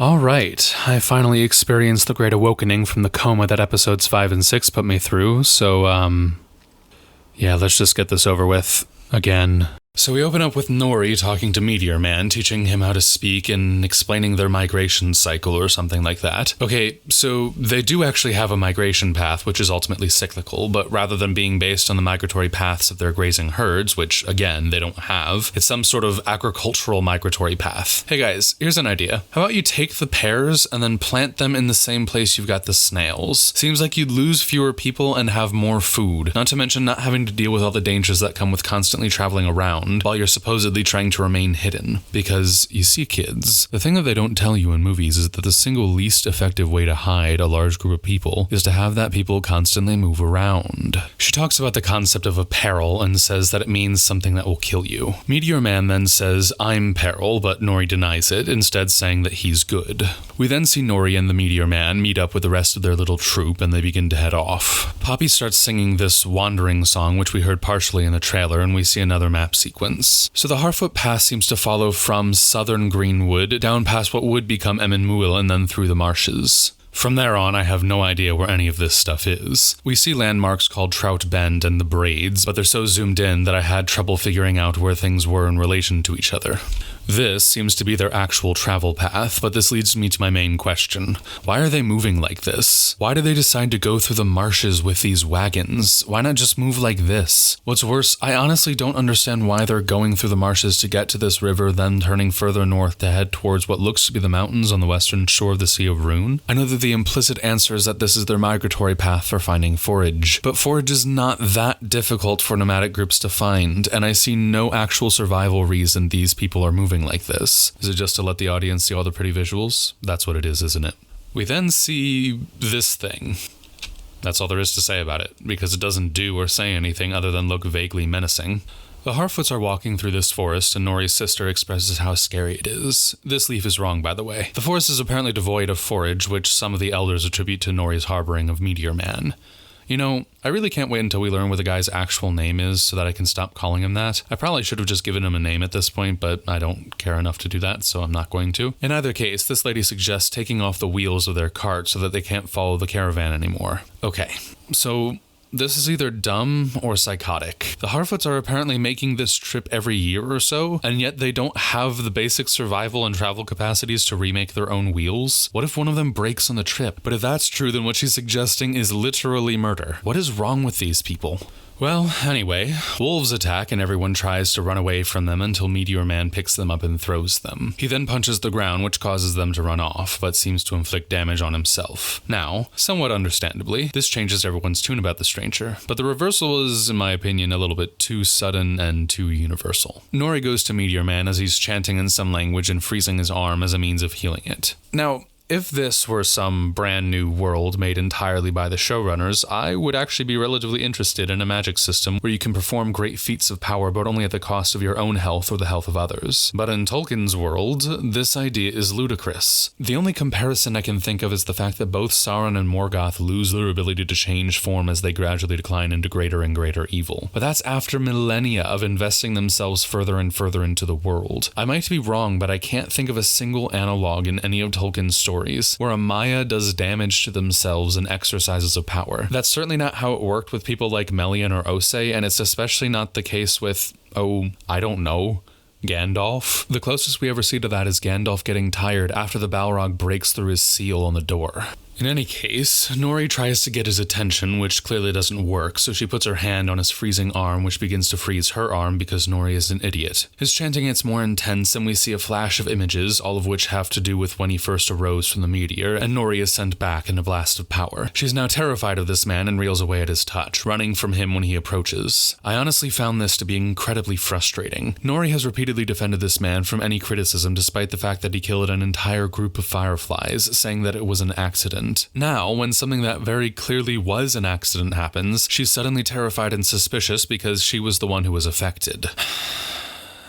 Alright, I finally experienced the Great Awokening from the coma that episodes 5 and 6 put me through, so, yeah, let's just get this over with again. So we open up with Nori talking to Meteor Man, teaching him how to speak and explaining their migration cycle or something like that. Okay, so they do actually have a migration path, which is ultimately cyclical, but rather than being based on the migratory paths of their grazing herds, which, again, they don't have, it's some sort of agricultural migratory path. Hey guys, here's an idea. How about you take the pears and then plant them in the same place you've got the snails? Seems like you'd lose fewer people and have more food, not to mention not having to deal with all the dangers that come with constantly traveling around while you're supposedly trying to remain hidden. Because, you see kids, the thing that they don't tell you in movies is that the single least effective way to hide a large group of people is to have that people constantly move around. She talks about the concept of a peril and says that it means something that will kill you. Meteor Man then says, "I'm peril," but Nori denies it, instead saying that he's good. We then see Nori and the Meteor Man meet up with the rest of their little troop and they begin to head off. Poppy starts singing this wandering song, which we heard partially in the trailer, and we see another map sequence. So the Harfoot path seems to follow from southern Greenwood down past what would become Emmenmuil and then through the marshes. From there on, I have no idea where any of this stuff is. We see landmarks called Trout Bend and the Braids, but they're so zoomed in that I had trouble figuring out where things were in relation to each other. This seems to be their actual travel path, but this leads me to my main question. Why are they moving like this? Why do they decide to go through the marshes with these wagons? Why not just move like this? What's worse, I honestly don't understand why they're going through the marshes to get to this river, then turning further north to head towards what looks to be the mountains on the western shore of the Sea of Rune. I know that the implicit answer is that this is their migratory path for finding forage, but forage is not that difficult for nomadic groups to find, and I see no actual survival reason these people are moving like this. Is it just to let the audience see all the pretty visuals? That's what it is, isn't it? We then see this thing. That's all there is to say about it, because it doesn't do or say anything other than look vaguely menacing. The Harfoots are walking through this forest, and Nori's sister expresses how scary it is. This leaf is wrong, by the way. The forest is apparently devoid of forage, which some of the elders attribute to Nori's harboring of Meteor Man. You know, I really can't wait until we learn what the guy's actual name is so that I can stop calling him that. I probably should have just given him a name at this point, but I don't care enough to do that, so I'm not going to. In either case, this lady suggests taking off the wheels of their cart so that they can't follow the caravan anymore. Okay, so this is either dumb or psychotic. The Harfoots are apparently making this trip every year or so, and yet they don't have the basic survival and travel capacities to remake their own wheels. What if one of them breaks on the trip? But if that's true, then what she's suggesting is literally murder. What is wrong with these people? Well, anyway, wolves attack and everyone tries to run away from them until Meteor Man picks them up and throws them. He then punches the ground, which causes them to run off, but seems to inflict damage on himself. Now, somewhat understandably, this changes everyone's tune about the stranger, but the reversal is, in my opinion, a little bit too sudden and too universal. Nori goes to Meteor Man as he's chanting in some language and freezing his arm as a means of healing it. Now, if this were some brand new world made entirely by the showrunners, I would actually be relatively interested in a magic system where you can perform great feats of power but only at the cost of your own health or the health of others. But in Tolkien's world, this idea is ludicrous. The only comparison I can think of is the fact that both Sauron and Morgoth lose their ability to change form as they gradually decline into greater and greater evil. But that's after millennia of investing themselves further and further into the world. I might be wrong, but I can't think of a single analog in any of Tolkien's stories where a Maya does damage to themselves in exercises of power. That's certainly not how it worked with people like Melian or Osei, and it's especially not the case with, I don't know, Gandalf. The closest we ever see to that is Gandalf getting tired after the Balrog breaks through his seal on the door. In any case, Nori tries to get his attention, which clearly doesn't work, so she puts her hand on his freezing arm, which begins to freeze her arm because Nori is an idiot. His chanting gets more intense, and we see a flash of images, all of which have to do with when he first arose from the meteor, and Nori is sent back in a blast of power. She's now terrified of this man and reels away at his touch, running from him when he approaches. I honestly found this to be incredibly frustrating. Nori has repeatedly defended this man from any criticism despite the fact that he killed an entire group of fireflies, saying that it was an accident. Now, when something that very clearly was an accident happens, she's suddenly terrified and suspicious because she was the one who was affected.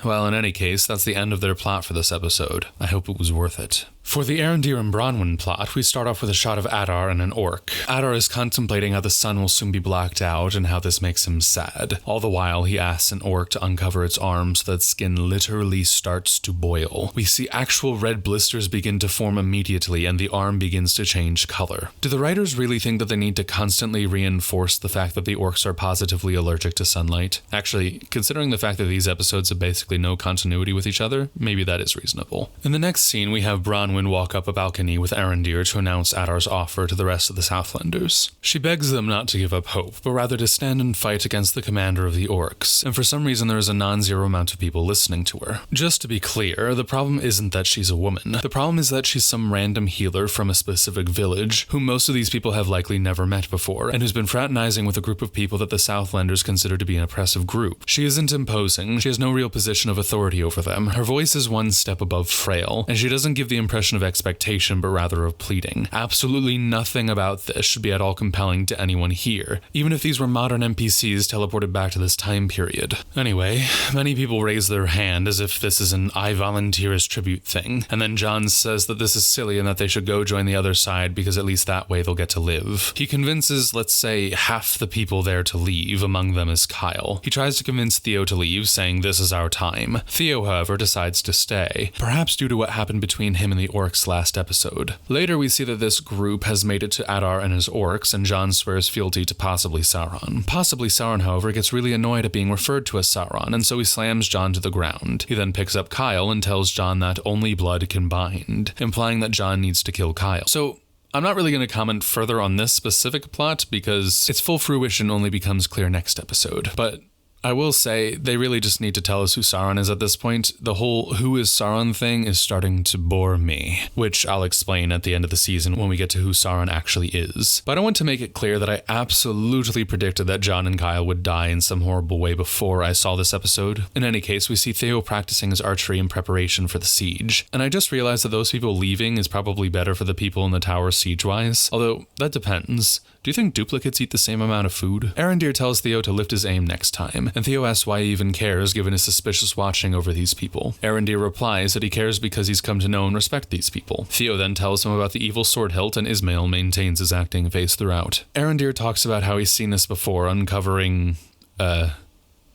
Well, in any case, that's the end of their plot for this episode. I hope it was worth it. For the Arondir and Bronwyn plot, we start off with a shot of Adar and an orc. Adar is contemplating how the sun will soon be blacked out and how this makes him sad. All the while, he asks an orc to uncover its arm so that skin literally starts to boil. We see actual red blisters begin to form immediately and the arm begins to change color. Do the writers really think that they need to constantly reinforce the fact that the orcs are positively allergic to sunlight? Actually, considering the fact that these episodes have basically no continuity with each other, maybe that is reasonable. In the next scene, we have Bronwyn walk up a balcony with Arondir to announce Adar's offer to the rest of the Southlanders. She begs them not to give up hope, but rather to stand and fight against the commander of the Orcs, and for some reason there is a non-zero amount of people listening to her. Just to be clear, the problem isn't that she's a woman. The problem is that she's some random healer from a specific village, whom most of these people have likely never met before, and who's been fraternizing with a group of people that the Southlanders consider to be an oppressive group. She isn't imposing, she has no real position of authority over them, her voice is one step above frail, and she doesn't give the impression of expectation but rather of pleading. Absolutely nothing about this should be at all compelling to anyone here, even if these were modern NPCs teleported back to this time period. Anyway, many people raise their hand as if this is an I volunteer as tribute thing, and then John says that this is silly and that they should go join the other side because at least that way they'll get to live. He convinces, let's say, half the people there to leave, among them is Kyle. He tries to convince Theo to leave, saying this is our time. Theo, however, decides to stay, perhaps due to what happened between him and the orcs last episode. Later we see that this group has made it to Adar and his orcs, and John swears fealty to possibly Sauron. Possibly Sauron, however, gets really annoyed at being referred to as Sauron, and so he slams John to the ground. He then picks up Kyle and tells John that only blood can bind, implying that John needs to kill Kyle. So I'm not really going to comment further on this specific plot because its full fruition only becomes clear next episode, but I will say, they really just need to tell us who Sauron is at this point. The whole who is Sauron thing is starting to bore me, which I'll explain at the end of the season when we get to who Sauron actually is. But I want to make it clear that I absolutely predicted that John and Kyle would die in some horrible way before I saw this episode. In any case, we see Theo practicing his archery in preparation for the siege, and I just realized that those people leaving is probably better for the people in the tower siege-wise, although that depends. Do you think duplicates eat the same amount of food? Arondir tells Theo to lift his aim next time, and Theo asks why he even cares given his suspicious watching over these people. Arondir replies that he cares because he's come to know and respect these people. Theo then tells him about the evil sword hilt, and Ismail maintains his acting face throughout. Arondir talks about how he's seen this before, uncovering,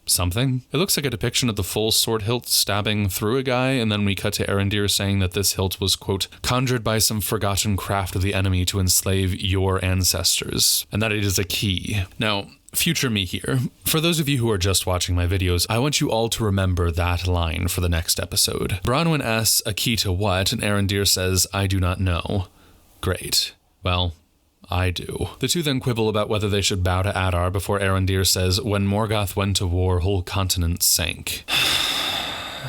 something. It looks like a depiction of the full sword hilt stabbing through a guy, and then we cut to Arondir saying that this hilt was, quote, conjured by some forgotten craft of the enemy to enslave your ancestors, and that it is a key. Now, future me here. For those of you who are just watching my videos, I want you all to remember that line for the next episode. Bronwyn asks a key to what, and Arondir says, I do not know. Great. Well, I do. The two then quibble about whether they should bow to Adar before Arondir says, when Morgoth went to war, whole continents sank.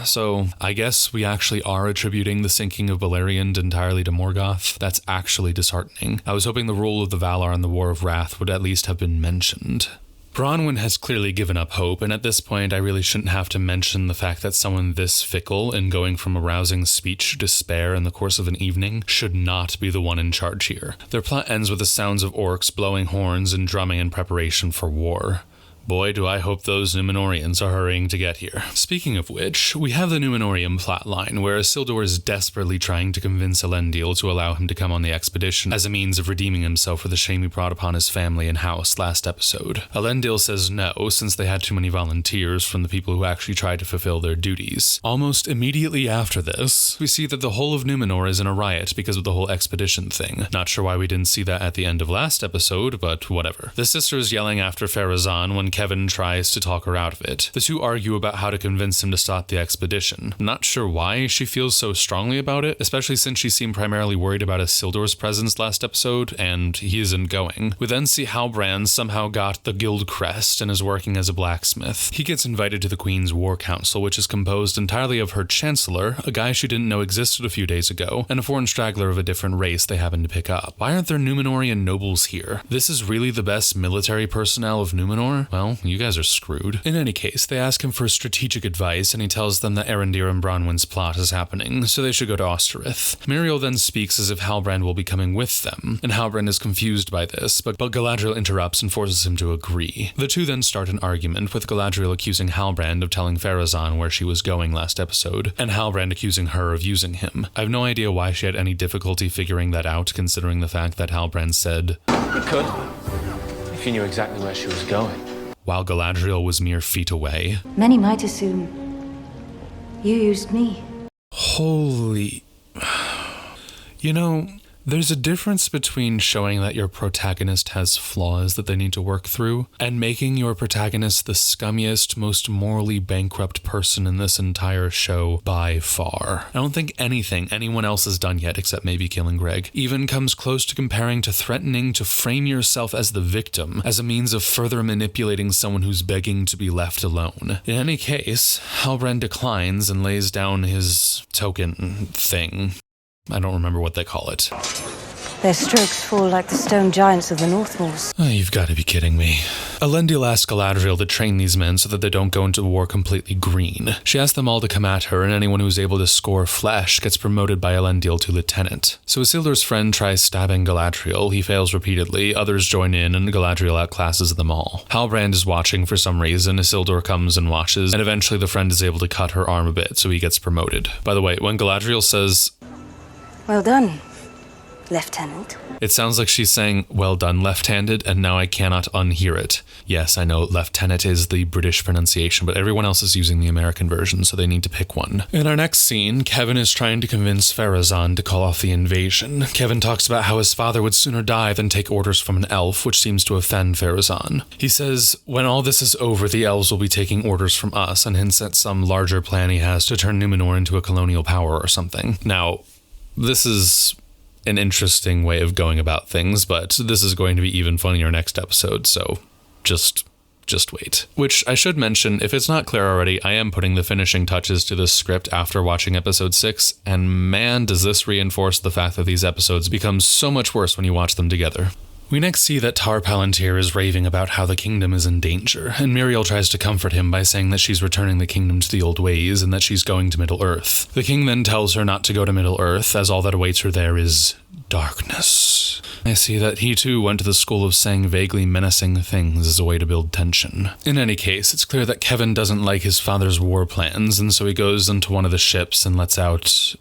So, I guess we actually are attributing the sinking of Beleriand entirely to Morgoth. That's actually disheartening. I was hoping the rule of the Valar and the War of Wrath would at least have been mentioned. Bronwyn has clearly given up hope, and at this point I really shouldn't have to mention the fact that someone this fickle in going from a rousing speech to despair in the course of an evening should not be the one in charge here. Their plot ends with the sounds of orcs blowing horns and drumming in preparation for war. Boy, do I hope those Numenorians are hurrying to get here. Speaking of which, we have the Numenorian plotline, where Isildur is desperately trying to convince Elendil to allow him to come on the expedition as a means of redeeming himself for the shame he brought upon his family and house last episode. Elendil says no, since they had too many volunteers from the people who actually tried to fulfill their duties. Almost immediately after this, we see that the whole of Numenor is in a riot because of the whole expedition thing. Not sure why we didn't see that at the end of last episode, but whatever. The sister is yelling after Pharazôn when Kevin tries to talk her out of it. The two argue about how to convince him to stop the expedition. Not sure why she feels so strongly about it, especially since she seemed primarily worried about Isildur's presence last episode, and he isn't going. We then see Halbrand somehow got the guild crest and is working as a blacksmith. He gets invited to the Queen's War Council, which is composed entirely of her chancellor, a guy she didn't know existed a few days ago, and a foreign straggler of a different race they happen to pick up. Why aren't there Numenorian nobles here? This is really the best military personnel of Numenor? Well, well, you guys are screwed. In any case, they ask him for strategic advice, and he tells them that Arondir and Bronwyn's plot is happening, so they should go to Osterith. Muriel then speaks as if Halbrand will be coming with them, and Halbrand is confused by this, but Galadriel interrupts and forces him to agree. The two then start an argument, with Galadriel accusing Halbrand of telling Pharazôn where she was going last episode, and Halbrand accusing her of using him. I have no idea why she had any difficulty figuring that out, considering the fact that Halbrand said, "You could, if you knew exactly where she was going," while Galadriel was mere feet away. Many might assume you used me. Holy... You know, there's a difference between showing that your protagonist has flaws that they need to work through, and making your protagonist the scummiest, most morally bankrupt person in this entire show by far. I don't think anything anyone else has done yet, except maybe killing Greg, even comes close to comparing to threatening to frame yourself as the victim, as a means of further manipulating someone who's begging to be left alone. In any case, Halbrand declines and lays down his token thing. I don't remember what they call it. Their strokes fall like the stone giants of the Northmoors. Oh, you've got to be kidding me. Elendil asks Galadriel to train these men so that they don't go into war completely green. She asks them all to come at her, and anyone who's able to score flesh gets promoted by Elendil to lieutenant. So Isildur's friend tries stabbing Galadriel, he fails repeatedly, others join in, and Galadriel outclasses them all. Halbrand is watching for some reason, Isildur comes and watches, and eventually the friend is able to cut her arm a bit, so he gets promoted. By the way, when Galadriel says, "Well done, Lieutenant," it sounds like she's saying, "Well done, left-handed," and now I cannot unhear it. Yes, I know lieutenant is the British pronunciation, but everyone else is using the American version, so they need to pick one. In our next scene, Kevin is trying to convince Pharazôn to call off the invasion. Kevin talks about how his father would sooner die than take orders from an elf, which seems to offend Pharazôn. He says, when all this is over, the elves will be taking orders from us, and hints at some larger plan he has to turn Numenor into a colonial power or something. Now, this is an interesting way of going about things, but this is going to be even funnier next episode, so just wait. Which I should mention, if it's not clear already, I am putting the finishing touches to this script after watching episode 6, and man, does this reinforce the fact that these episodes become so much worse when you watch them together. We next see that Tar Palantir is raving about how the kingdom is in danger, and Muriel tries to comfort him by saying that she's returning the kingdom to the old ways and that she's going to Middle-earth. The king then tells her not to go to Middle-earth, as all that awaits her there is darkness. I see that he too went to the school of saying vaguely menacing things as a way to build tension. In any case, it's clear that Kevin doesn't like his father's war plans, and so he goes into one of the ships and lets out,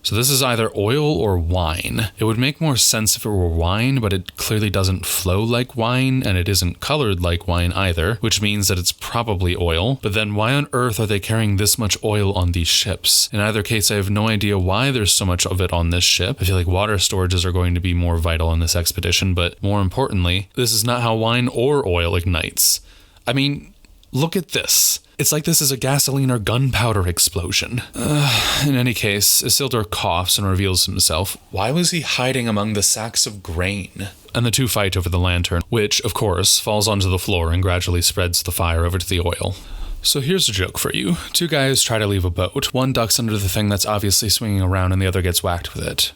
So this is either oil or wine. It would make more sense if it were wine, but it clearly doesn't flow like wine, and it isn't colored like wine either, which means that it's probably oil. But then why on earth are they carrying this much oil on these ships? In either case, I have no idea why there's so much of it on this ship. I feel like water storages are going to be more vital on this expedition, but more importantly, this is not how wine or oil ignites. I mean, look at this. It's like this is a gasoline or gunpowder explosion. In any case, Isildur coughs and reveals himself. Why was he hiding among the sacks of grain? And the two fight over the lantern, which, of course, falls onto the floor and gradually spreads the fire over to the oil. So here's a joke for you. Two guys try to leave a boat. One ducks under the thing that's obviously swinging around and the other gets whacked with it.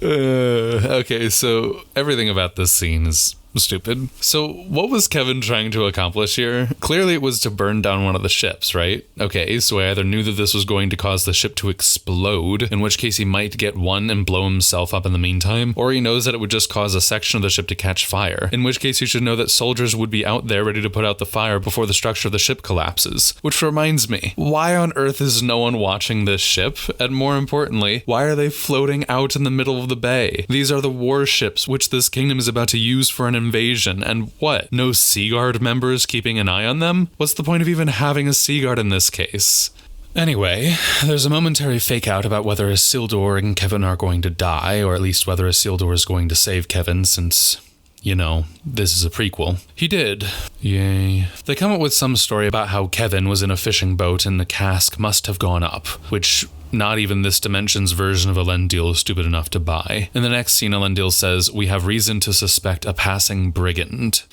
Okay, so everything about this scene is stupid. So what was Kevin trying to accomplish here? Clearly it was to burn down one of the ships, right? Okay, so I either knew that this was going to cause the ship to explode, in which case he might get one and blow himself up in the meantime, or he knows that it would just cause a section of the ship to catch fire, in which case you should know that soldiers would be out there ready to put out the fire before the structure of the ship collapses. Which reminds me, why on earth is no one watching this ship? And more importantly, why are they floating out in the middle of the bay? These are the warships which this kingdom is about to use for an invasion, and what? No Sea Guard members keeping an eye on them? What's the point of even having a Sea Guard in this case? Anyway, there's a momentary fake-out about whether Isildur and Kevin are going to die, or at least whether Isildur is going to save Kevin, since, you know, this is a prequel. He did. Yay. They come up with some story about how Kevin was in a fishing boat and the cask must have gone up, which not even this dimension's version of Elendil is stupid enough to buy. In the next scene, Elendil says, "We have reason to suspect a passing brigand."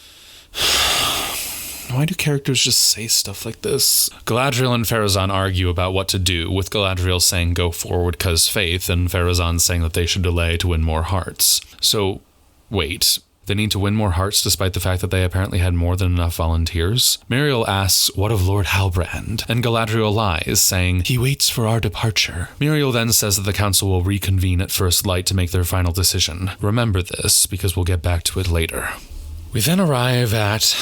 Why do characters just say stuff like this? Galadriel and Pharazôn argue about what to do, with Galadriel saying go forward 'cause faith, and Pharazôn saying that they should delay to win more hearts. So, wait, they need to win more hearts despite the fact that they apparently had more than enough volunteers? Muriel asks, what of Lord Halbrand? And Galadriel lies, saying, he waits for our departure. Muriel then says that the council will reconvene at first light to make their final decision. Remember this, because we'll get back to it later. We then arrive at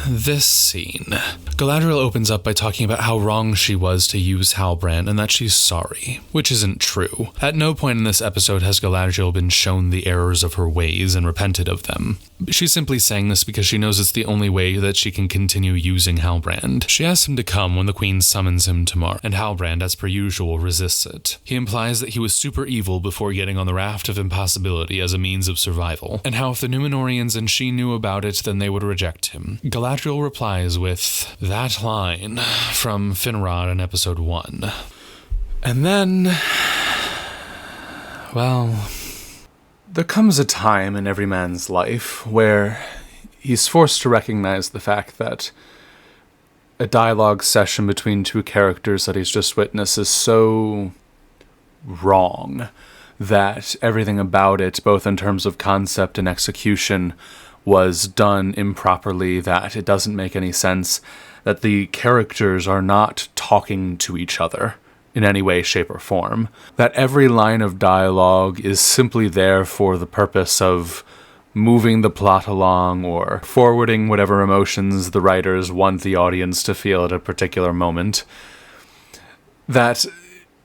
this scene. Galadriel opens up by talking about how wrong she was to use Halbrand and that she's sorry, which isn't true. At no point in this episode has Galadriel been shown the errors of her ways and repented of them. She's simply saying this because she knows it's the only way that she can continue using Halbrand. She asks him to come when the queen summons him tomorrow, and Halbrand, as per usual, resists it. He implies that he was super evil before getting on the raft of impossibility as a means of survival, and how if the Numenorians and she knew about it, then they would reject him. Galadriel replies with that line from Finrod in episode 1. And then, well, there comes a time in every man's life where he's forced to recognize the fact that a dialogue session between two characters that he's just witnessed is so wrong that everything about it, both in terms of concept and execution, was done improperly, that it doesn't make any sense, that the characters are not talking to each other in any way, shape, or form, that every line of dialogue is simply there for the purpose of moving the plot along or forwarding whatever emotions the writers want the audience to feel at a particular moment, that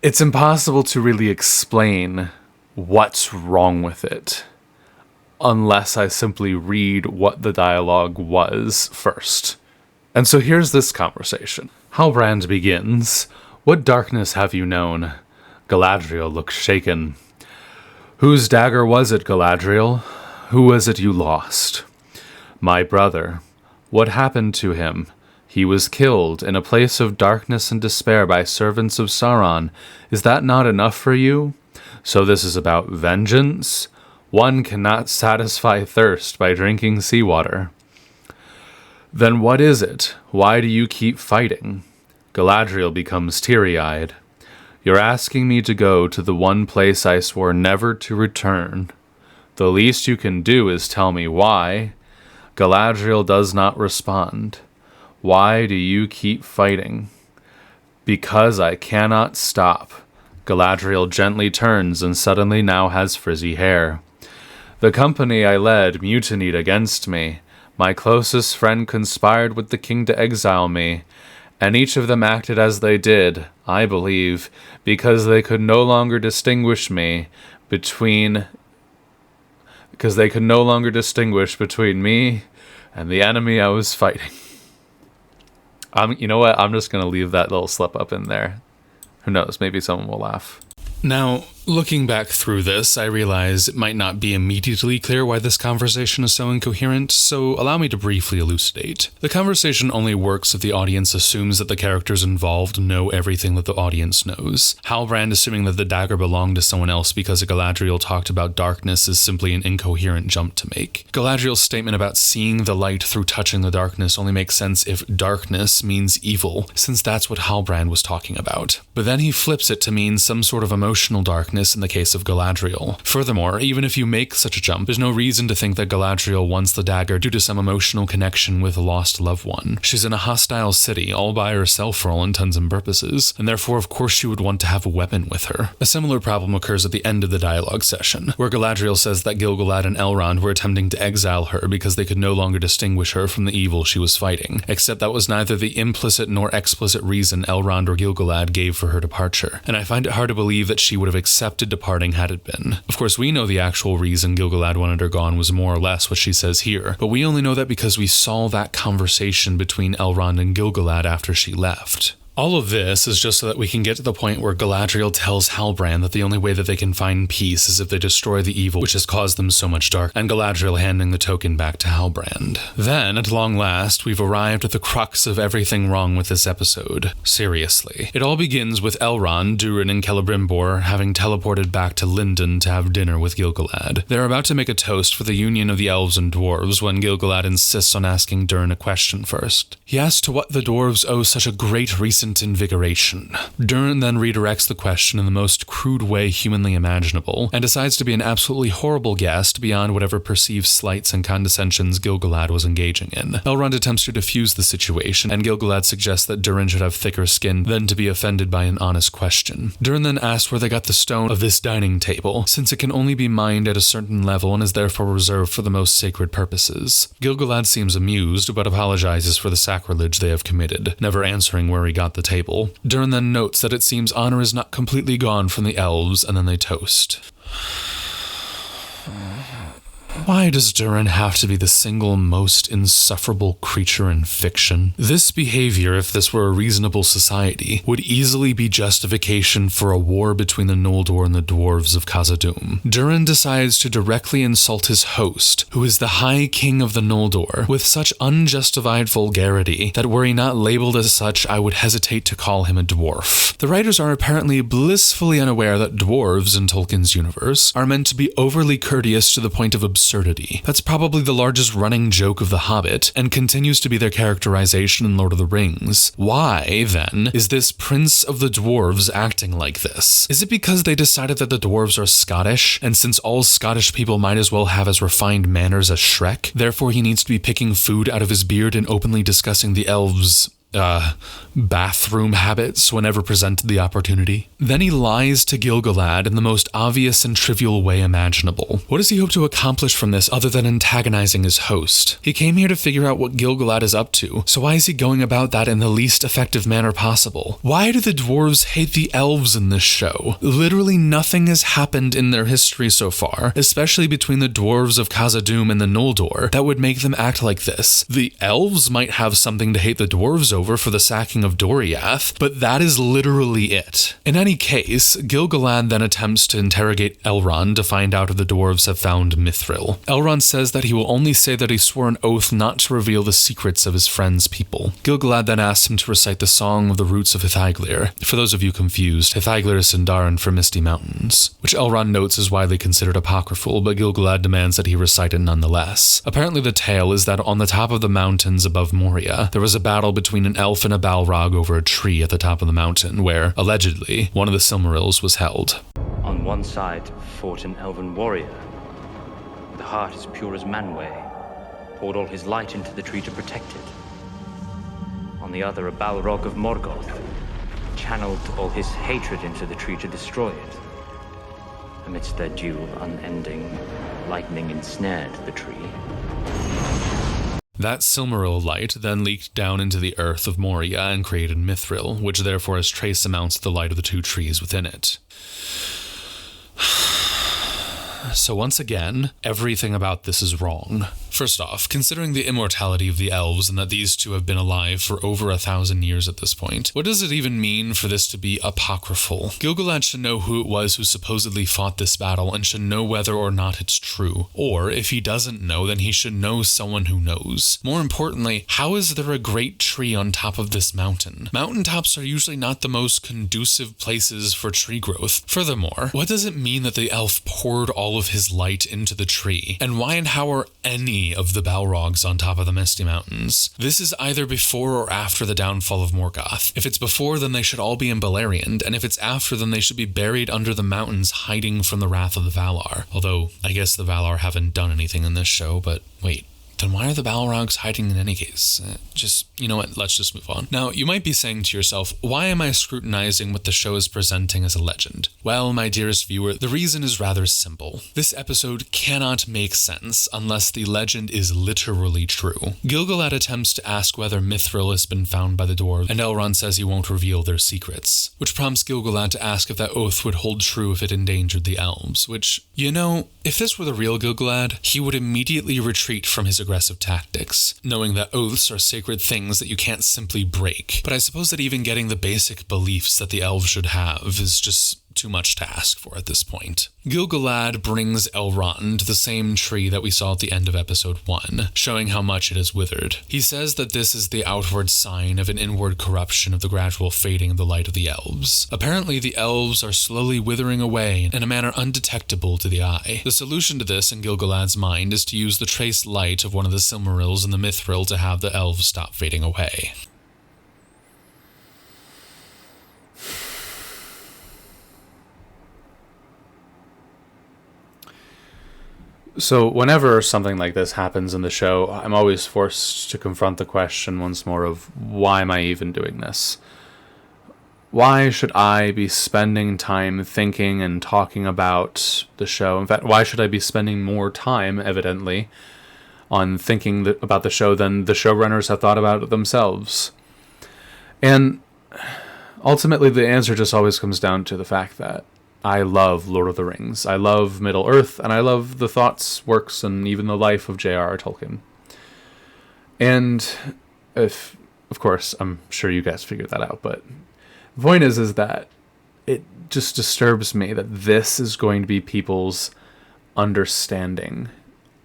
it's impossible to really explain what's wrong with it unless I simply read what the dialogue was first. And so here's this conversation. Halbrand begins, what darkness have you known? Galadriel looks shaken. Whose dagger was it, Galadriel? Who was it you lost? My brother. What happened to him? He was killed in a place of darkness and despair by servants of Sauron. Is that not enough for you? So this is about vengeance? One cannot satisfy thirst by drinking seawater. Then what is it? Why do you keep fighting? Galadriel becomes teary-eyed. You're asking me to go to the one place I swore never to return. The least you can do is tell me why. Galadriel does not respond. Why do you keep fighting? Because I cannot stop. Galadriel gently turns and suddenly now has frizzy hair. The company I led mutinied against me. My closest friend conspired with the king to exile me, and each of them acted as they did, I believe, because they could no longer distinguish between me and the enemy I was fighting. You know what? I'm just going to leave that little slip up in there. Who knows? Maybe someone will laugh. Now, looking back through this, I realize it might not be immediately clear why this conversation is so incoherent, so allow me to briefly elucidate. The conversation only works if the audience assumes that the characters involved know everything that the audience knows. Halbrand assuming that the dagger belonged to someone else because Galadriel talked about darkness is simply an incoherent jump to make. Galadriel's statement about seeing the light through touching the darkness only makes sense if darkness means evil, since that's what Halbrand was talking about. But then he flips it to mean some sort of emotional darkness in the case of Galadriel. Furthermore, even if you make such a jump, there's no reason to think that Galadriel wants the dagger due to some emotional connection with a lost loved one. She's in a hostile city, all by herself for all intents and purposes, and therefore of course she would want to have a weapon with her. A similar problem occurs at the end of the dialogue session, where Galadriel says that Gil-galad and Elrond were attempting to exile her because they could no longer distinguish her from the evil she was fighting, except that was neither the implicit nor explicit reason Elrond or Gil-galad gave for her departure, and I find it hard to believe that she would have accepted departing had it been. Of course, we know the actual reason Gil-galad wanted her gone was more or less what she says here, but we only know that because we saw that conversation between Elrond and Gil-galad after she left. All of this is just so that we can get to the point where Galadriel tells Halbrand that the only way that they can find peace is if they destroy the evil which has caused them so much dark, and Galadriel handing the token back to Halbrand. Then, at long last, we've arrived at the crux of everything wrong with this episode. Seriously. It all begins with Elrond, Durin, and Celebrimbor having teleported back to Lindon to have dinner with Gil-galad. They're about to make a toast for the union of the elves and dwarves when Gil-galad insists on asking Durin a question first. He asks to what the dwarves owe such a great recent invigoration. Durin then redirects the question in the most crude way humanly imaginable, and decides to be an absolutely horrible guest beyond whatever perceived slights and condescensions Gil-galad was engaging in. Elrond attempts to defuse the situation, and Gil-galad suggests that Durin should have thicker skin than to be offended by an honest question. Durin then asks where they got the stone of this dining table, since it can only be mined at a certain level and is therefore reserved for the most sacred purposes. Gil-galad seems amused, but apologizes for the sacrilege they have committed, never answering where he got the table. Durin then notes that it seems honor is not completely gone from the elves, and then they toast. Why does Durin have to be the single most insufferable creature in fiction? This behavior, if this were a reasonable society, would easily be justification for a war between the Noldor and the dwarves of Khazad-dûm. Durin decides to directly insult his host, who is the High King of the Noldor, with such unjustified vulgarity that were he not labeled as such, I would hesitate to call him a dwarf. The writers are apparently blissfully unaware that dwarves in Tolkien's universe are meant to be overly courteous to the point of absurdity. That's probably the largest running joke of The Hobbit, and continues to be their characterization in Lord of the Rings. Why, then, is this Prince of the Dwarves acting like this? Is it because they decided that the dwarves are Scottish, and since all Scottish people might as well have as refined manners as Shrek, therefore he needs to be picking food out of his beard and openly discussing the elves' bathroom habits whenever presented the opportunity? Then he lies to Gil-galad in the most obvious and trivial way imaginable. What does he hope to accomplish from this other than antagonizing his host? He came here to figure out what Gil-galad is up to, so why is he going about that in the least effective manner possible? Why do the dwarves hate the elves in this show? Literally nothing has happened in their history so far, especially between the dwarves of Khazad-dûm and the Noldor, that would make them act like this. The elves might have something to hate the dwarves over for the sacking of Doriath, but that is literally it. In any case, Gil-galad then attempts to interrogate Elrond to find out if the dwarves have found Mithril. Elrond says that he will only say that he swore an oath not to reveal the secrets of his friend's people. Gil-galad then asks him to recite the Song of the Roots of Hithaglir. For those of you confused, Hithaglir is Sindarin for Misty Mountains, which Elrond notes is widely considered apocryphal, but Gil-galad demands that he recite it nonetheless. Apparently the tale is that on the top of the mountains above Moria, there was a battle between an elf and a Balrog over a tree at the top of the mountain, where, allegedly, one of the Silmarils was held. On one side fought an elven warrior, with a heart as pure as Manwë, poured all his light into the tree to protect it. On the other, a Balrog of Morgoth channeled all his hatred into the tree to destroy it. Amidst their duel unending, lightning ensnared the tree. That Silmaril light then leaked down into the earth of Moria and created Mithril, which therefore has trace amounts of the light of the two trees within it. So once again, everything about this is wrong. First off, considering the immortality of the elves and that these two have been alive for over 1,000 years at this point, what does it even mean for this to be apocryphal? Gil-galad should know who it was who supposedly fought this battle and should know whether or not it's true. Or, if he doesn't know, then he should know someone who knows. More importantly, how is there a great tree on top of this mountain? Mountaintops are usually not the most conducive places for tree growth. Furthermore, what does it mean that the elf poured all of his light into the tree? And why and how are any of the Balrogs on top of the Misty Mountains? This is either before or after the downfall of Morgoth. If it's before, then they should all be in Beleriand, and if it's after, then they should be buried under the mountains hiding from the wrath of the Valar. Although, I guess the Valar haven't done anything in this show, but wait. Then why are the Balrogs hiding in any case? You know what, let's just move on. Now, you might be saying to yourself, why am I scrutinizing what the show is presenting as a legend? Well, my dearest viewer, the reason is rather simple. This episode cannot make sense unless the legend is literally true. Gil-galad attempts to ask whether Mithril has been found by the dwarves, and Elrond says he won't reveal their secrets, which prompts Gil-galad to ask if that oath would hold true if it endangered the elves, which, if this were the real Gil-galad, he would immediately retreat from his aggressive aggressive tactics, knowing that oaths are sacred things that you can't simply break. But I suppose that even getting the basic beliefs that the elves should have is just too much to ask for at this point. Gil-galad brings Elrond to the same tree that we saw at the end of episode 1, showing how much it is withered. He says that this is the outward sign of an inward corruption of the gradual fading of the light of the elves. Apparently, the elves are slowly withering away in a manner undetectable to the eye. The solution to this in Gil-galad's mind is to use the trace light of one of the Silmarils and the Mithril to have the elves stop fading away. So whenever something like this happens in the show, I'm always forced to confront the question once more of, why am I even doing this? Why should I be spending time thinking and talking about the show? In fact, why should I be spending more time, evidently, on thinking about the show than the showrunners have thought about it themselves? And ultimately, the answer just always comes down to the fact that I love Lord of the Rings. I love Middle-earth, and I love the thoughts, works, and even the life of J.R.R. Tolkien. And of course, I'm sure you guys figured that out, but the point is that it just disturbs me that this is going to be people's understanding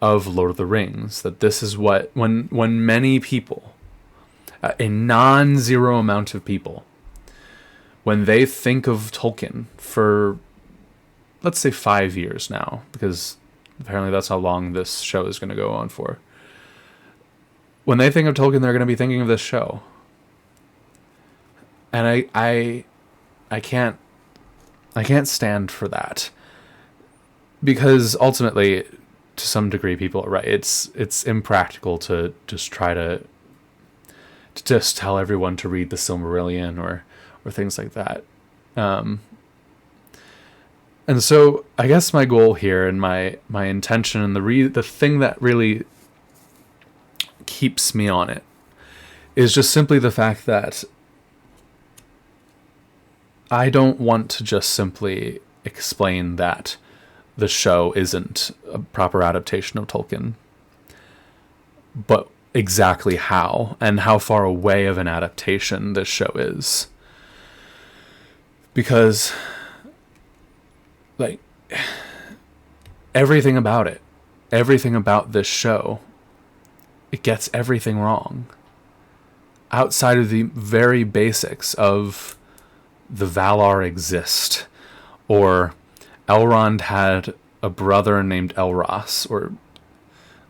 of Lord of the Rings. That this is what, when many people, a non-zero amount of people, when they think of Tolkien for, let's say, 5 years now, because apparently that's how long this show is going to go on for. When they think of Tolkien, they're going to be thinking of this show. And I can't stand for that. Because ultimately, to some degree, people are right. It's impractical to just try to just tell everyone to read the Silmarillion or things like that. And so I guess my goal here and my intention and the thing that really keeps me on it is just simply the fact that I don't want to just simply explain that the show isn't a proper adaptation of Tolkien, but exactly how and how far away of an adaptation this show is. Because, like, everything about it, everything about this show, it gets everything wrong. Outside of the very basics of the Valar exist, or Elrond had a brother named Elros, or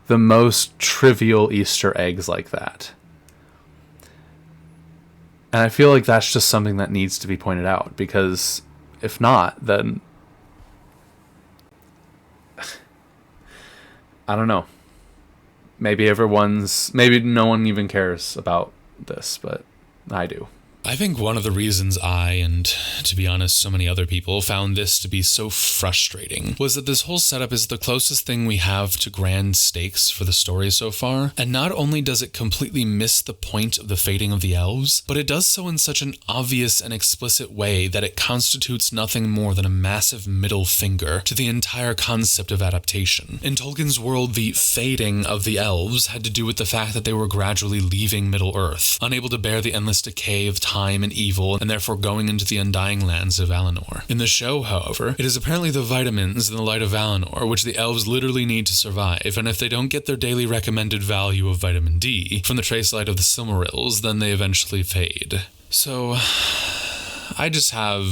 the most trivial Easter eggs like that. And I feel like that's just something that needs to be pointed out, because if not, then I don't know. Maybe no one even cares about this, but I do. I think one of the reasons I, and to be honest, so many other people, found this to be so frustrating was that this whole setup is the closest thing we have to grand stakes for the story so far, and not only does it completely miss the point of the fading of the elves, but it does so in such an obvious and explicit way that it constitutes nothing more than a massive middle finger to the entire concept of adaptation. In Tolkien's world, the fading of the elves had to do with the fact that they were gradually leaving Middle-earth, unable to bear the endless decay of time and evil, and therefore going into the undying lands of Valinor. In the show, however, it is apparently the vitamins in the light of Valinor which the elves literally need to survive, and if they don't get their daily recommended value of vitamin D from the trace light of the Silmarils, then they eventually fade. So I just have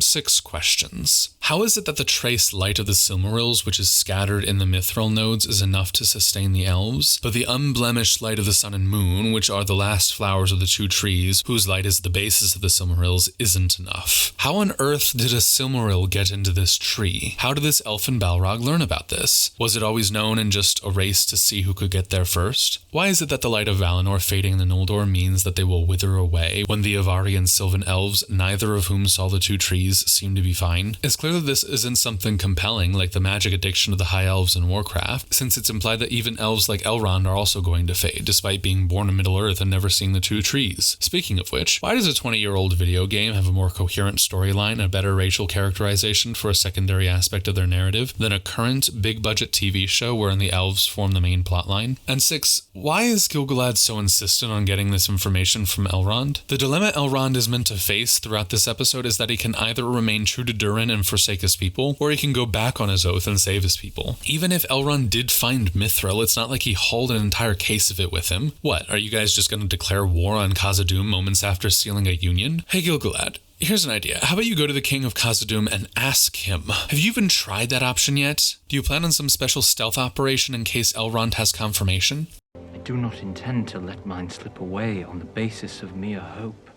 6 questions. How is it that the trace light of the Silmarils, which is scattered in the Mithril nodes, is enough to sustain the elves, but the unblemished light of the sun and moon, which are the last flowers of the 2 trees, whose light is the basis of the Silmarils, isn't enough? How on earth did a Silmaril get into this tree? How did this elfin Balrog learn about this? Was it always known and just a race to see who could get there first? Why is it that the light of Valinor fading in the Noldor means that they will wither away when the Avari and Sylvan elves neither of whom saw the two trees, seem to be fine. It's clear that this isn't something compelling like the magic addiction of the High Elves in Warcraft, since it's implied that even elves like Elrond are also going to fade, despite being born in Middle-earth and never seeing the two trees. Speaking of which, why does a 20-year-old video game have a more coherent storyline and a better racial characterization for a secondary aspect of their narrative than a current big-budget TV show wherein the elves form the main plotline? And 6, why is Gil-galad so insistent on getting this information from Elrond? The dilemma Elrond is meant to face throughout this episode is that he can either remain true to Durin and forsake his people, or he can go back on his oath and save his people. Even if Elrond did find Mithril, it's not like he hauled an entire case of it with him. What, are you guys just going to declare war on Khazad-dûm moments after sealing a union? Hey Gil-galad, here's an idea. How about you go to the King of Khazad-dûm and ask him? Have you even tried that option yet? Do you plan on some special stealth operation in case Elrond has confirmation? I do not intend to let mine slip away on the basis of mere hope.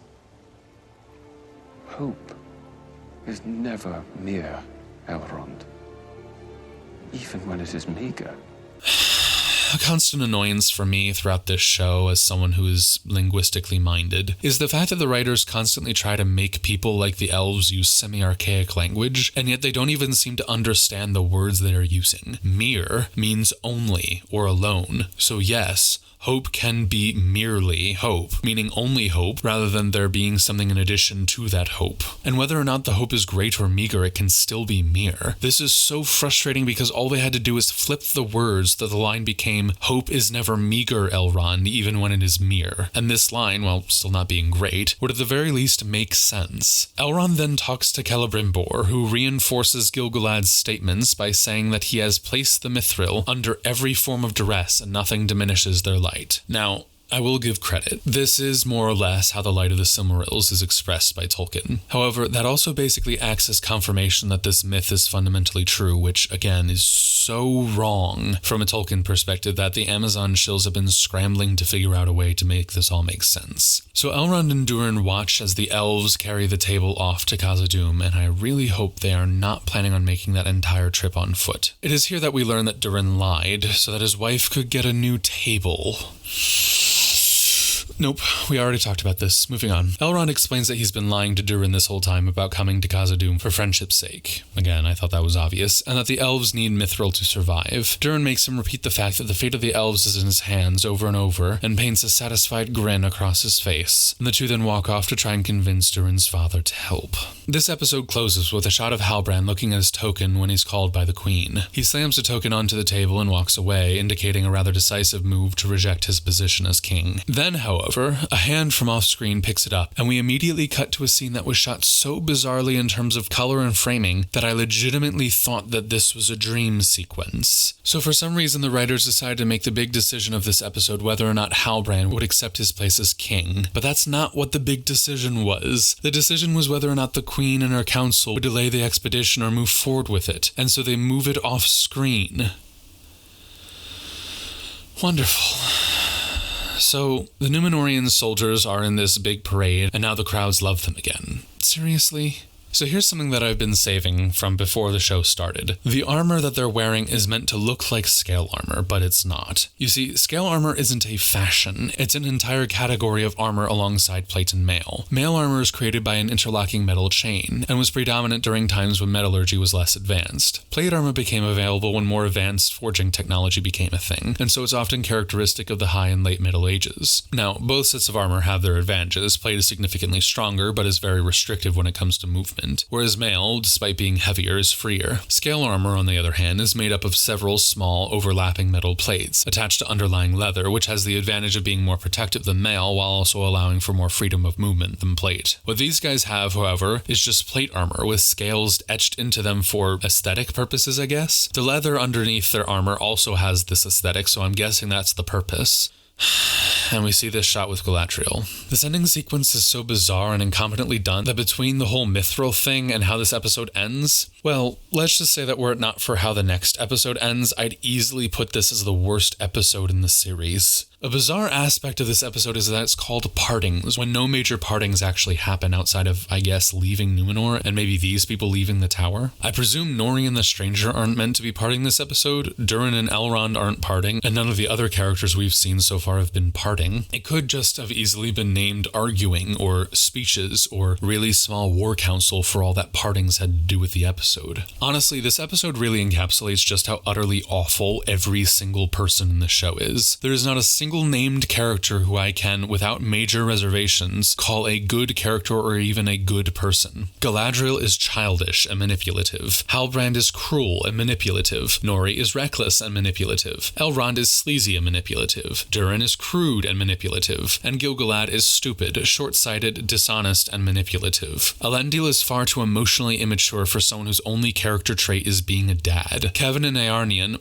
Hope is never mere, Elrond. Even when it is meager. A constant annoyance for me throughout this show, as someone who is linguistically minded, is the fact that the writers constantly try to make people like the elves use semi-archaic language, and yet they don't even seem to understand the words they are using. Mere means only or alone, so yes, hope can be merely hope, meaning only hope, rather than there being something in addition to that hope. And whether or not the hope is great or meager, it can still be mere. This is so frustrating because all they had to do is flip the words that the line became, "Hope is never meager, Elrond, even when it is mere." And this line, while still not being great, would at the very least make sense. Elrond then talks to Celebrimbor, who reinforces Gil-galad's statements by saying that he has placed the Mithril under every form of duress and nothing diminishes their light. Now, I will give credit. This is more or less how the light of the Silmarils is expressed by Tolkien. However, that also basically acts as confirmation that this myth is fundamentally true, which, again, is so wrong from a Tolkien perspective that the Amazon shills have been scrambling to figure out a way to make this all make sense. So Elrond and Durin watch as the elves carry the table off to Khazad-dûm, and I really hope they are not planning on making that entire trip on foot. It is here that we learn that Durin lied so that his wife could get a new table. Nope, we already talked about this. Moving on. Elrond explains that he's been lying to Durin this whole time about coming to Khazad-dûm for friendship's sake. Again, I thought that was obvious. And that the elves need Mithril to survive. Durin makes him repeat the fact that the fate of the elves is in his hands over and over, and paints a satisfied grin across his face. And the two then walk off to try and convince Durin's father to help. This episode closes with a shot of Halbrand looking at his token when he's called by the queen. He slams the token onto the table and walks away, indicating a rather decisive move to reject his position as king. Then, however, a hand from off-screen picks it up, and we immediately cut to a scene that was shot so bizarrely in terms of color and framing that I legitimately thought that this was a dream sequence. So for some reason, the writers decided to make the big decision of this episode whether or not Halbrand would accept his place as king. But that's not what the big decision was. The decision was whether or not the queen and her council would delay the expedition or move forward with it, and so they move it off-screen. Wonderful. So, the Numenorian soldiers are in this big parade, and now the crowds love them again. Seriously? So here's something that I've been saving from before the show started. The armor that they're wearing is meant to look like scale armor, but it's not. You see, scale armor isn't a fashion. It's an entire category of armor alongside plate and mail. Mail armor is created by an interlocking metal chain, and was predominant during times when metallurgy was less advanced. Plate armor became available when more advanced forging technology became a thing, and so it's often characteristic of the High and Late Middle Ages. Now, both sets of armor have their advantages. Plate is significantly stronger, but is very restrictive when it comes to movement. Whereas mail, despite being heavier, is freer. Scale armor, on the other hand, is made up of several small, overlapping metal plates attached to underlying leather, which has the advantage of being more protective than mail while also allowing for more freedom of movement than plate. What these guys have, however, is just plate armor with scales etched into them for aesthetic purposes, I guess. The leather underneath their armor also has this aesthetic, so I'm guessing that's the purpose. And we see this shot with Galadriel. This ending sequence is so bizarre and incompetently done that between the whole Mithril thing and how this episode ends, Well, let's just say that were it not for how the next episode ends, I'd easily put this as the worst episode in the series. A bizarre aspect of this episode is that it's called partings, when no major partings actually happen outside of, I guess, leaving Numenor and maybe these people leaving the tower. I presume Nori and the Stranger aren't meant to be parting this episode, Durin and Elrond aren't parting, and none of the other characters we've seen so far have been parting. It could just have easily been named arguing, or speeches, or really small war council for all that partings had to do with the episode. Honestly, this episode really encapsulates just how utterly awful every single person in the show is. There is not a single named character who I can, without major reservations, call a good character or even a good person. Galadriel is childish and manipulative. Halbrand is cruel and manipulative. Nori is reckless and manipulative. Elrond is sleazy and manipulative. Durin is crude and manipulative. And Gil-galad is stupid, short-sighted, dishonest, and manipulative. Elendil is far too emotionally immature for someone whose only character trait is being a dad. Kevin and Eärnien,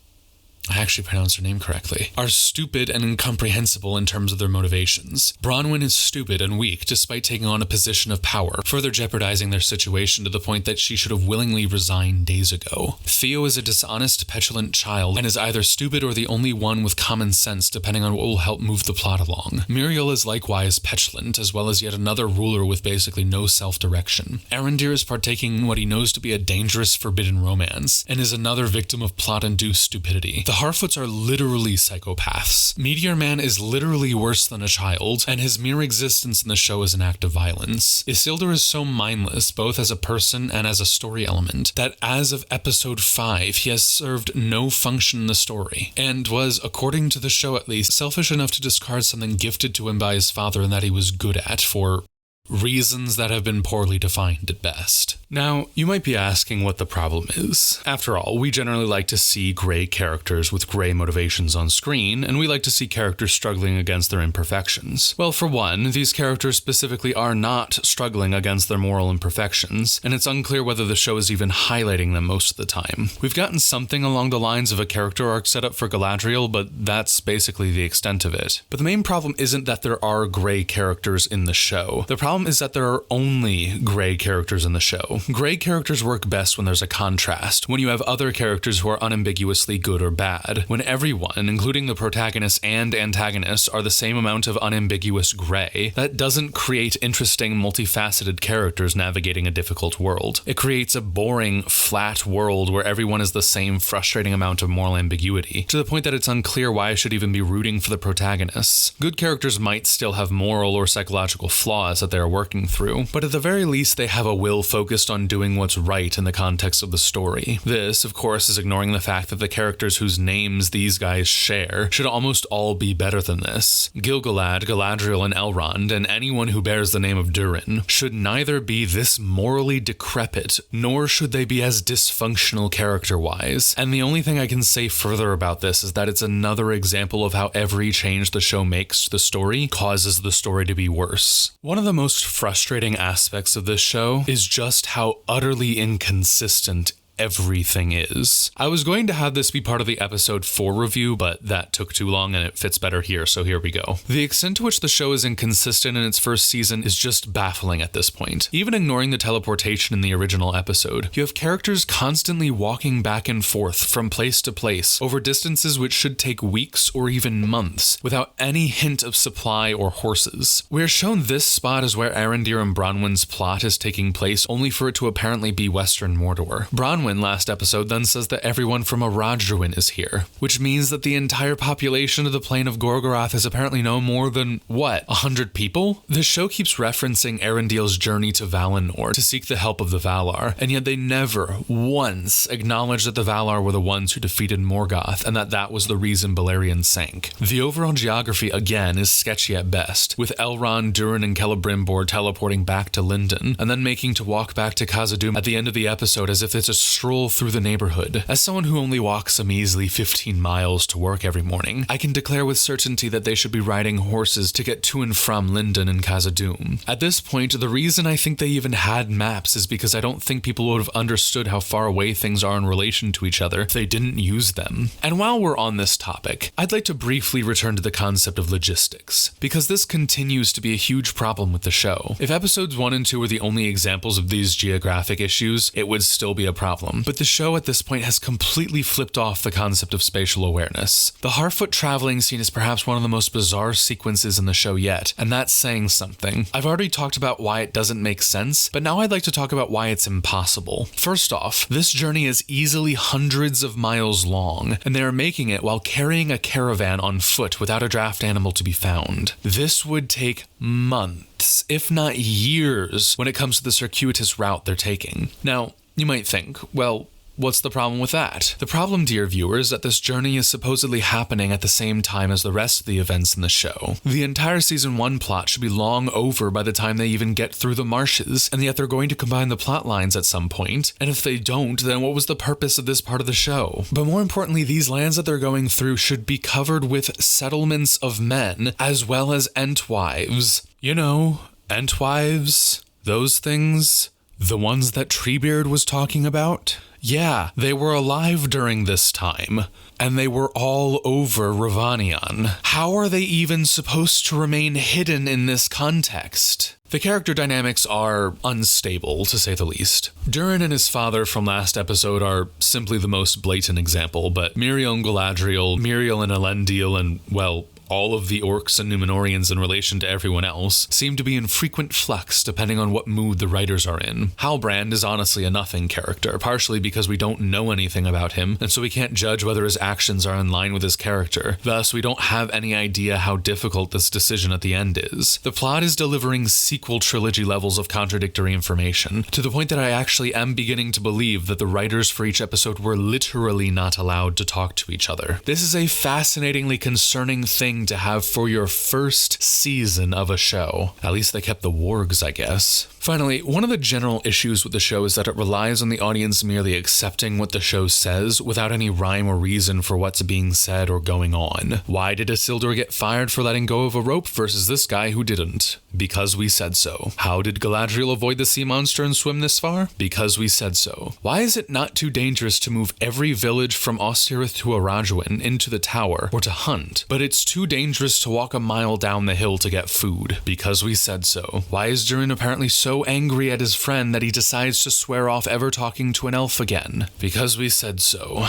I actually pronounced her name correctly, are stupid and incomprehensible in terms of their motivations. Bronwyn is stupid and weak despite taking on a position of power, further jeopardizing their situation to the point that she should have willingly resigned days ago. Theo is a dishonest, petulant child and is either stupid or the only one with common sense depending on what will help move the plot along. Muriel is likewise petulant, as well as yet another ruler with basically no self-direction. Arondir is partaking in what he knows to be a dangerous, forbidden romance, and is another victim of plot-induced stupidity. The Harfoots are literally psychopaths. Meteor Man is literally worse than a child, and his mere existence in the show is an act of violence. Isildur is so mindless, both as a person and as a story element, that as of episode 5, he has served no function in the story, and was, according to the show at least, selfish enough to discard something gifted to him by his father and that he was good at for reasons that have been poorly defined at best. Now, you might be asking what the problem is. After all, we generally like to see gray characters with gray motivations on screen, and we like to see characters struggling against their imperfections. Well, for one, these characters specifically are not struggling against their moral imperfections, and it's unclear whether the show is even highlighting them most of the time. We've gotten something along the lines of a character arc set up for Galadriel, but that's basically the extent of it. But the main problem isn't that there are gray characters in the show. The problem is that there are only gray characters in the show. Gray characters work best when there's a contrast, when you have other characters who are unambiguously good or bad, when everyone, including the protagonists and antagonists, are the same amount of unambiguous gray. That doesn't create interesting, multifaceted characters navigating a difficult world. It creates a boring, flat world where everyone is the same frustrating amount of moral ambiguity, to the point that it's unclear why I should even be rooting for the protagonists. Good characters might still have moral or psychological flaws that they are working through, but at the very least they have a will focused on doing what's right in the context of the story. This, of course, is ignoring the fact that the characters whose names these guys share should almost all be better than this. Gil-galad, Galadriel, and Elrond, and anyone who bears the name of Durin, should neither be this morally decrepit, nor should they be as dysfunctional character-wise. And the only thing I can say further about this is that it's another example of how every change the show makes to the story causes the story to be worse. One of the most frustrating aspects of this show is just how utterly inconsistent everything is. I was going to have this be part of the episode 4 review, but that took too long and it fits better here, so here we go. The extent to which the show is inconsistent in its first season is just baffling at this point. Even ignoring the teleportation in the original episode, you have characters constantly walking back and forth from place to place over distances which should take weeks or even months, without any hint of supply or horses. We're shown this spot as where Arondir and Bronwyn's plot is taking place, only for it to apparently be Western Mordor. Bronwyn last episode then says that everyone from Aradruin is here, which means that the entire population of the Plain of Gorgoroth is apparently no more than, 100 people? The show keeps referencing Arundel's journey to Valinor to seek the help of the Valar, and yet they never once acknowledge that the Valar were the ones who defeated Morgoth, and that was the reason Beleriand sank. The overall geography, again, is sketchy at best, with Elrond, Durin, and Celebrimbor teleporting back to Lindon, and then making to walk back to Khazad-dûm at the end of the episode as if it's a stroll through the neighborhood. As someone who only walks a measly 15 miles to work every morning, I can declare with certainty that they should be riding horses to get to and from Lindon and Khazad-dûm. At this point, the reason I think they even had maps is because I don't think people would have understood how far away things are in relation to each other if they didn't use them. And while we're on this topic, I'd like to briefly return to the concept of logistics, because this continues to be a huge problem with the show. If episodes 1 and 2 were the only examples of these geographic issues, it would still be a problem. problem, but the show at this point has completely flipped off the concept of spatial awareness. The Harfoot traveling scene is perhaps one of the most bizarre sequences in the show yet, and that's saying something. I've already talked about why it doesn't make sense, but now I'd like to talk about why it's impossible. First off, this journey is easily hundreds of miles long, and they are making it while carrying a caravan on foot without a draft animal to be found. This would take months, if not years, when it comes to the circuitous route they're taking. Now, you might think, well, what's the problem with that? The problem, dear viewers, is that this journey is supposedly happening at the same time as the rest of the events in the show. The entire season 1 plot should be long over by the time they even get through the marshes, and yet they're going to combine the plot lines at some point, and if they don't, then what was the purpose of this part of the show? But more importantly, these lands that they're going through should be covered with settlements of men, as well as entwives. You know, entwives, those things, the ones that Treebeard was talking about. Yeah, they were alive during this time, and they were all over Ravanion. How are they even supposed to remain hidden in this context? The character dynamics are unstable, to say the least. Durin and his father from last episode are simply the most blatant example, but Miriel and Galadriel, Miriel and Elendil, and, well, all of the Orcs and Numenorians in relation to everyone else seem to be in frequent flux depending on what mood the writers are in. Halbrand is honestly a nothing character, partially because we don't know anything about him, and so we can't judge whether his actions are in line with his character. Thus, we don't have any idea how difficult this decision at the end is. The plot is delivering sequel trilogy levels of contradictory information, to the point that I actually am beginning to believe that the writers for each episode were literally not allowed to talk to each other. This is a fascinatingly concerning thing to have for your first season of a show. At least they kept the wargs, I guess. Finally, one of the general issues with the show is that it relies on the audience merely accepting what the show says without any rhyme or reason for what's being said or going on. Why did Isildur get fired for letting go of a rope versus this guy who didn't? Because we said so. How did Galadriel avoid the sea monster and swim this far? Because we said so. Why is it not too dangerous to move every village from Ostirith to Arajuin into the tower or to hunt, but it's too dangerous to walk a mile down the hill to get food? Because we said so. Why is Durin apparently so angry at his friend that he decides to swear off ever talking to an elf again? Because we said so.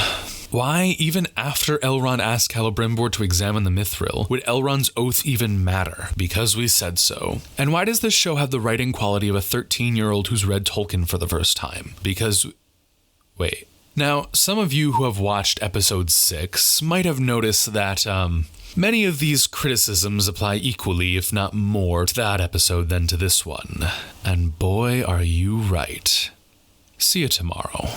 Why, even after Elrond asked Celebrimbor to examine the Mithril, would Elrond's oath even matter? Because we said so. And why does this show have the writing quality of a 13-year-old who's read Tolkien for the first time? Because... wait. Now, some of you who have watched episode 6 might have noticed that, many of these criticisms apply equally, if not more, to that episode than to this one. And boy, are you right. See you tomorrow.